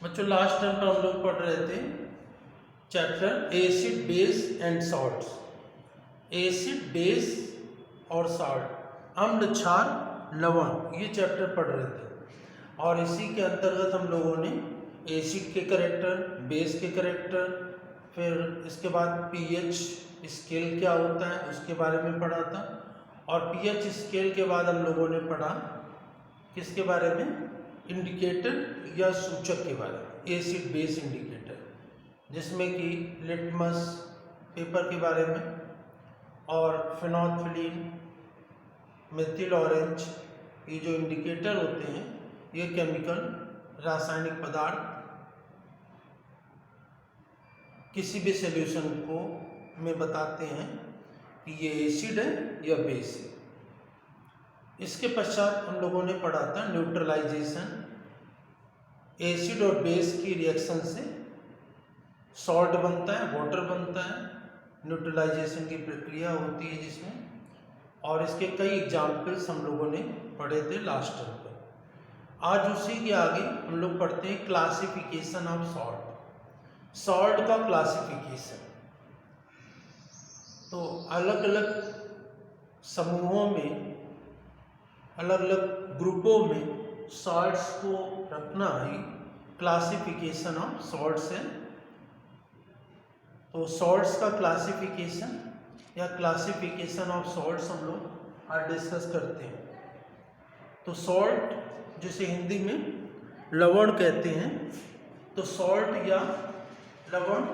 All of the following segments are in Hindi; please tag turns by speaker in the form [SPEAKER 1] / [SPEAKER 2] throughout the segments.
[SPEAKER 1] बच्चों लास्ट टाइम पर हम लोग पढ़ रहे थे chapter acid base and salts. Acid base और सॉल्ट, अम्ल क्षार लवण, ये चैप्टर पढ़ रहे थे। और इसी के अंतर्गत हम लोगों ने एसिड के कैरेक्टर, बेस के कैरेक्टर, फिर इसके बाद पीएच स्केल क्या होता है उसके बारे में पढ़ा था। और पीएच स्केल के बाद हम लोगों ने पढ़ा किसके बारे में, इंडिकेटर या सूचक के बारे में, एसिड बेस इंडिकेटर, जिसमें कि लिटमस पेपर के बारे में और फिनोल्फिलीन, मिथिल ऑरेंज, ये जो इंडिकेटर होते हैं ये केमिकल रासायनिक पदार्थ किसी भी सॉल्यूशन को में बताते हैं कि ये एसिड है या बेस है। इसके पश्चात हम लोगों ने पढ़ा था न्यूट्रलाइजेशन। एसिड और बेस की रिएक्शन से सॉल्ट बनता है, वाटर बनता है, न्यूट्रलाइजेशन की प्रक्रिया होती है जिसमें। और इसके कई एग्जाम्पल्स हम लोगों ने पढ़े थे लास्ट टाइम पर। आज उसी के आगे हम लोग पढ़ते हैं क्लासिफिकेशन ऑफ सॉल्ट। सॉल्ट का क्लासिफिकेशन, तो अलग अलग समूहों में, अलग अलग ग्रुपों में सॉल्ट्स को रखना ही क्लासिफिकेशन ऑफ सॉल्ट्स है। तो सॉल्ट्स का क्लासिफिकेशन या क्लासिफिकेशन ऑफ सॉल्ट्स हम लोग आज डिस्कस करते हैं। तो सॉल्ट जिसे हिंदी में लवण कहते हैं, तो सॉल्ट या लवण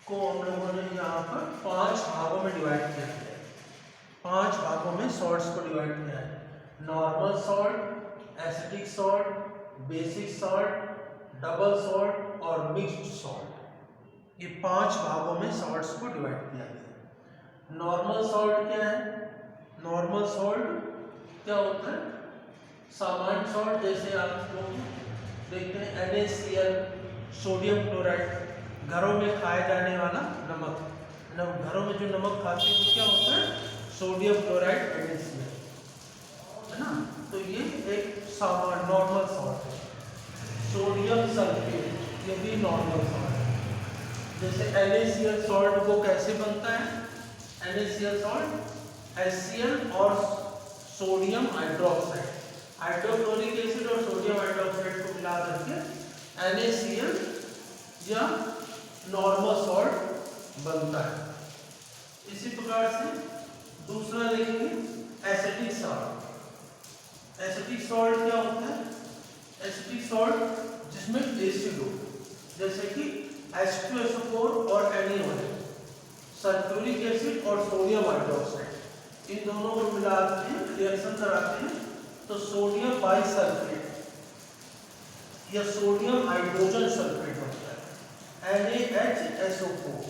[SPEAKER 1] को हम लोगों ने यहाँ पर 5 भागों में डिवाइड किया है। 5 भागों में सॉल्ट्स को डिवाइड किया है। Normal salt, acidic salt, basic salt, double salt और मिक्स्ड सॉल्ट, ये 5 भागों में सॉल्ट्स को डिवाइड किया गया है। नॉर्मल सॉल्ट क्या है? नॉर्मल सॉल्ट क्या होता है? सामान्य सॉल्ट, जैसे आप लोग देखते हैं NaCl, सोडियम क्लोराइड, घरों में खाए जाने वाला नमक, घरों में जो नमक खाते हैं वो क्या होता है? सोडियम क्लोराइड NaCl, है ना। तो ये एक सामान्य नॉर्मल सॉल्ट है। सोडियम सल्फेट, ये भी नॉर्मल सॉल्ट है। जैसे NaCl सॉल्ट को कैसे बनता है? NaCl सॉल्ट HCl और सोडियम हाइड्रोक्साइड, हाइड्रोक्लोरिक एसिड और सोडियम हाइड्रोक्साइड को मिला करके NaCl या नॉर्मल सॉल्ट बनता है। इसी प्रकार से दूसरा देखेंगे एसिडिक सॉल्ट। एसिडिक सॉल्ट क्या होता है? एसिडिक सॉल्ट जिसमें एसिड हो, जैसे कि H2SO4 और NaOH, सल्फ्यूरिक एसिड और सोडियम हाइड्रोक्साइड, इन दोनों को मिला के रिएक्शन कराते हैं तो सोडियम बाइसल्फेट या सोडियम हाइड्रोजन सल्फेट बनता है, NaHSO4।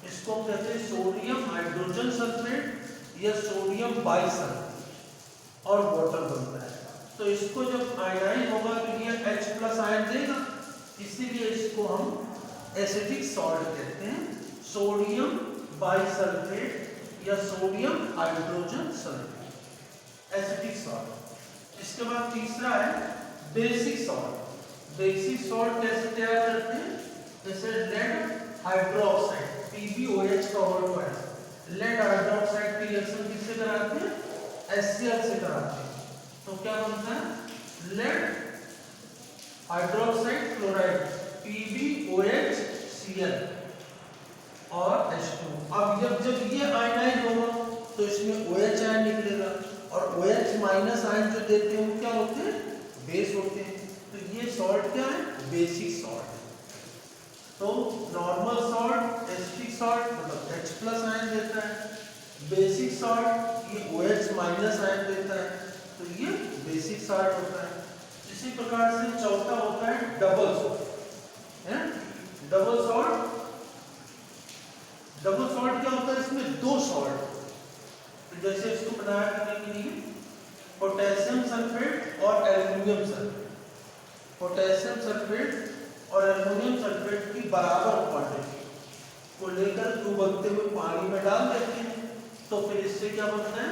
[SPEAKER 1] इसको कहते हैं सोडियम हाइड्रोजन सल्फेट या सोडियम बाइसल्फेट, और वाटर बनता है। तो इसको जब आयनाइन होगा तो ये H+ आयन देगा, इसीलिए इसको हम एसिडिक सॉल्ट कहते हैं, सोडियम बाइसल्फेट या sodium hydrogen sulphate, acidic salt. इसके बाद तीसरा है बेसिक सॉल्ट। बेसिक सॉल्ट कैसे तैयार करते हैं? जैसे लेड हाइड्रोक्साइड, PbOH का होल पॉइंट, लेड हाइड्रोक्साइड की रिएक्शन किससे कराते हैं? HCl से कराते हैं। तो क्या बनता है? लेड हाइड्रोक्साइड क्लोराइड, PbOHCl और H2। अब जब ये आयनाइन होगा तो इसमें OH आयन निकलेगा, और OH माइनस आयन जो देते हैं वो क्या होते हैं? बेस होते हैं। तो ये सॉल्ट क्या है? Basic salt. तो नॉर्मल सॉल्ट, एसिडिक सॉल्ट मतलब H+ आयन देता है, बेसिक सॉल्ट ये OH माइनस आयन देता है, तो ये बेसिक सॉल्ट होता है। इसी प्रकार से चौथा होता है डबल सॉल्ट, है डबल सॉल्ट। डबल सॉल्ट क्या होता है? इसमें 2 सॉल्ट, जैसे इसको बनाया करने के लिए पोटेशियम सल्फेट और एल्युमिनियम सल्फेट, पोटेशियम सल्फेट और एल्युमिनियम सल्फेट की बराबर क्वांटिटी को लेकर उबलते हुए पानी में डाल देते हैं, तो फिर इससे क्या बनता है?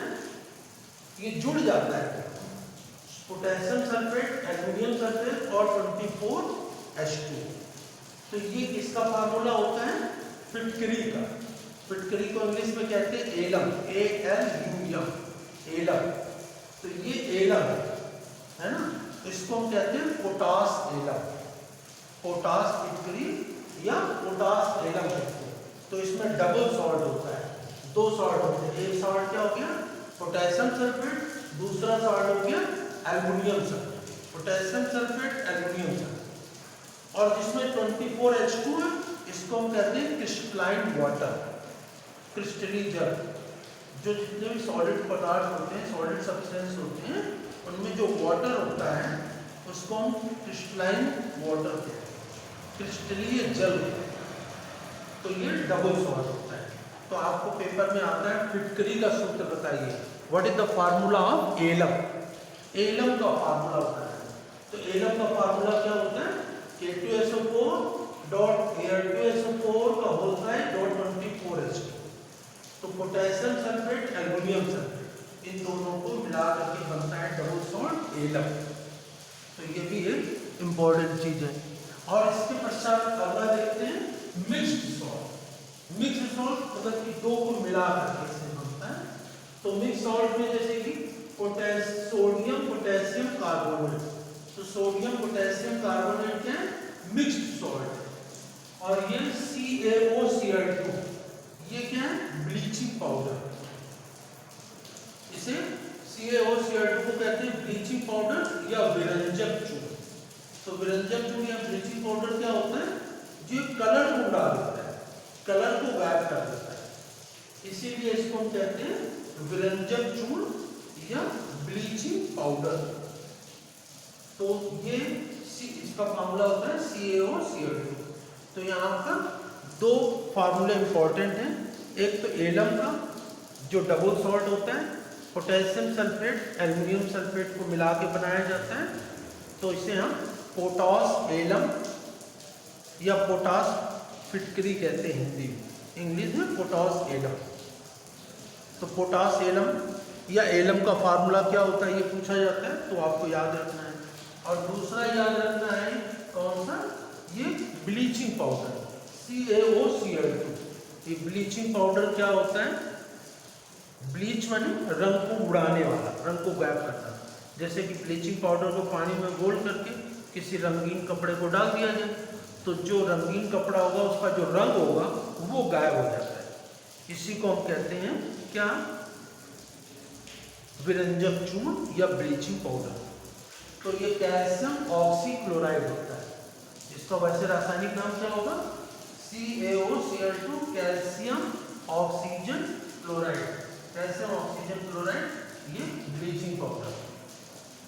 [SPEAKER 1] ये जुड़ जाता है। पोटेशियम सल्फेट, एल्युमिनियम सल्फेट और 24 H2। तो ये किसका फार्मूला होता है? फिटकरी का। फिटकरी को इंग्लिश में कहते हैं एलम, ALUM, एलम। तो ये एलम है ना, इसको हम कहते हैं पोटास एलम, पोटास फिटकरी या पोटास एलम कहते हैं। तो इसमें डबल सॉल्ट होता है, दो सॉल्ट होते हैं। एक सॉल्ट क्या हो गया? पोटेशियम सल्फेट, दूसरा सॉल्ट हो गया aluminium sulphate, potassium sulphate, aluminium sulphate. और जिसमें 24H2 है, इसको हम कहते हैं क्रिस्टलाइन वाटर, क्रिस्टली जल। जो जितने भी सॉलिड पदार्थ होते हैं, सॉलिड सब्सटेंस होते हैं, उनमें जो वाटर होता है उसको हम क्रिस्टलाइन वाटर कहते हैं, क्रिस्टलीय जल। तो ये डबल सॉल्ट होता है। तो आपको पेपर में आता है फिटकरी का सूत्र बताइए, what is the formula of alum? Alum का फार्मूला होता है। तो एलम का फार्मूला क्या होता है? K2SO4 डॉट Al2SO4 का होल साइड डॉट 24H2। तो पोटेशियम सल्फेट, एल्युमिनियम सल्फेट, इन दोनों को मिला करके बनता है डबल सॉल्ट एलम। तो ये भी एक इम्पोर्टेंट चीज है। और इसके पश्चात अगला देखते हैं मिक्स्ड सॉल्ट। मिक्स्ड सॉल्ट मतलब कि दो को मिला करके इससे बनता है। तो मिक्स सॉल्ट में जैसे कि सोडियम पोटेशियम कार्बोनेट, तो सोडियम पोटेशियम कार्बोनेट क्या है? मिक्स्ड सॉल्ट है। और ये CaOCl2, ये क्या है? Bleaching powder. इसे CaOCl2 को कहते हैं ब्लीचिंग पाउडर या विरंजक चूर्ण। तो विरंजक चूर्ण या ब्लीचिंग पाउडर क्या होता है? जो कलर को उड़ा देता है, कलर को गायब कर देता है, इसीलिए इसको हम कहते हैं विरंजक चूर्ण या ब्लीचिंग पाउडर। तो ये इसका फार्मूला होता है CaOCl2। तो यहाँ पर दो फार्मूले इंपॉर्टेंट हैं। एक तो एलम का जो डबल सॉल्ट होता है, पोटेशियम सल्फेट, एल्युमिनियम सल्फेट को मिला के बनाया जाता है। तो इसे हम पोटास एलम या पोटास फिटकरी कहते हैं हिंदी में, इंग्लिश में पोटास एलम। तो पोटास एलम या एलम का फार्मूला क्या होता है ये पूछा जाता है, तो आपको याद रखना है। और दूसरा याद रखना है कौन सा? ये ब्लीचिंग पाउडर CaOCl2। ये ब्लीचिंग पाउडर क्या होता है? ब्लीच माने रंग को उड़ाने वाला, रंग को गायब करना। जैसे कि ब्लीचिंग पाउडर को पानी में घोल करके किसी रंगीन कपड़े को डाल दिया जाए, तो जो रंगीन कपड़ा होगा उसका जो रंग होगा वो गायब हो जाता है। इसी को हम कहते हैं क्या? विरंजक चूर्ण या ब्लीचिंग पाउडर। तो ये कैल्शियम ऑक्सीक्लोराइड होता है। इसका वैसे रासायनिक नाम क्या होगा? CaOCl2 calcium oxygen chloride, calcium oxygen chloride, ये ब्लीचिंग पाउडर।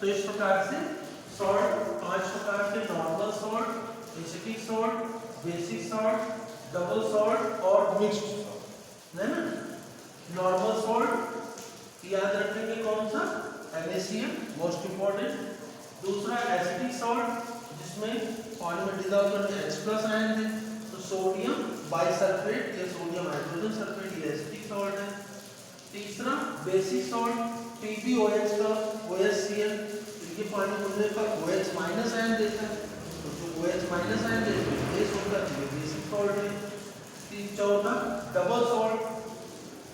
[SPEAKER 1] तो इस प्रकार से सॉल्ट 5 प्रकार के, normal salt, acetic salt, basic salt, double salt और मिक्स्ड सॉल्ट, है ना। नॉर्मल सॉल्ट याद रखेंगे कौन सा? NaCl, most important. दूसरा एसिटिक सॉल्ट जिसमें पानी में डिजॉल्व करके H+ आयन है, तो सोडियम बाइसल्फेट या सोडियम हाइड्रोजन सल्फेट, ये एसिटिक सॉल्ट है। तीसरा बेसिक सॉल्ट PbOH का OHCl, ये पानी मिलने पर OH- आयन देता है, तो जो OH- आयन देता है बेस होकर ये बेसिक सॉल्ट है। चौथा डबल सॉल्ट,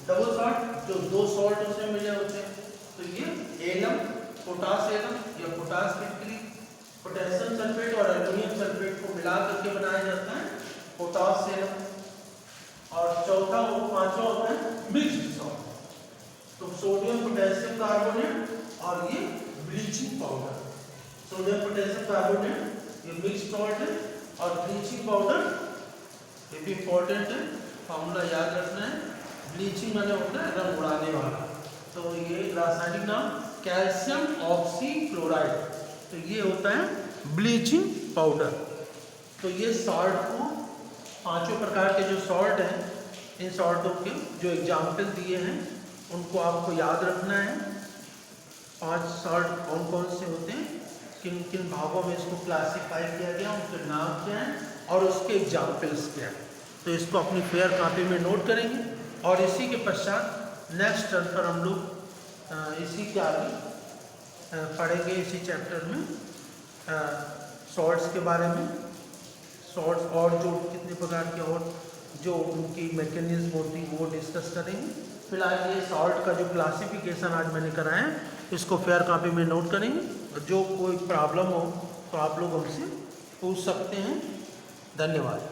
[SPEAKER 1] डबल सॉल्ट जो दो सॉल्ट उसमें मिले होते हैं, तो ये एलम, पोटास एलम या पोटास फिटकरी, पोटेशियम सल्फेट और एल्युमिनियम सल्फेट को मिला करके बनाया जाता है पोटास एलम। और चौथा और पांचवा होता है मिक्स्ड सॉल्ट, तो सोडियम पोटेशियम कार्बोनेट और ये bleaching powder. Sodium potassium carbonate ये मिक्स्ड सॉल्ट है, और ब्लीचिंग पाउडर ये भी इंपॉर्टेंट है, फार्मूला याद रखना है। ब्लीचिंग माने होता है रंग उड़ाने वाला, तो ये रासायनिक नाम कैल्शियम ऑक्सीक्लोराइड, तो ये होता है ब्लीचिंग पाउडर। तो ये सॉल्ट को, पांचों प्रकार के जो सॉल्ट हैं, इन सॉल्टों के जो एग्जाम्पल दिए हैं उनको आपको याद रखना है। 5 सॉल्ट कौन कौन से होते हैं, किन किन भागों में इसको क्लासीफाई किया गया, उनके नाम क्या हैं और उसके एग्जाम्पल्स क्या हैं। तो इसको अपनी फेयर कॉपी में नोट करेंगे, और इसी के पश्चात नेक्स्ट टर्न पर हम लोग इसी के आगे पढ़ेंगे, इसी चैप्टर में सॉल्ट्स के बारे में। सॉल्ट्स और जो कितने प्रकार के और जो उनकी मैकेनिज्म होती है वो डिस्कस करेंगे। फिलहाल ये सॉल्ट का जो क्लासिफिकेशन आज मैंने कराया है इसको फेयर कॉपी में नोट करेंगे। जो कोई प्रॉब्लम हो तो आप लोग हमसे पूछ सकते हैं। धन्यवाद।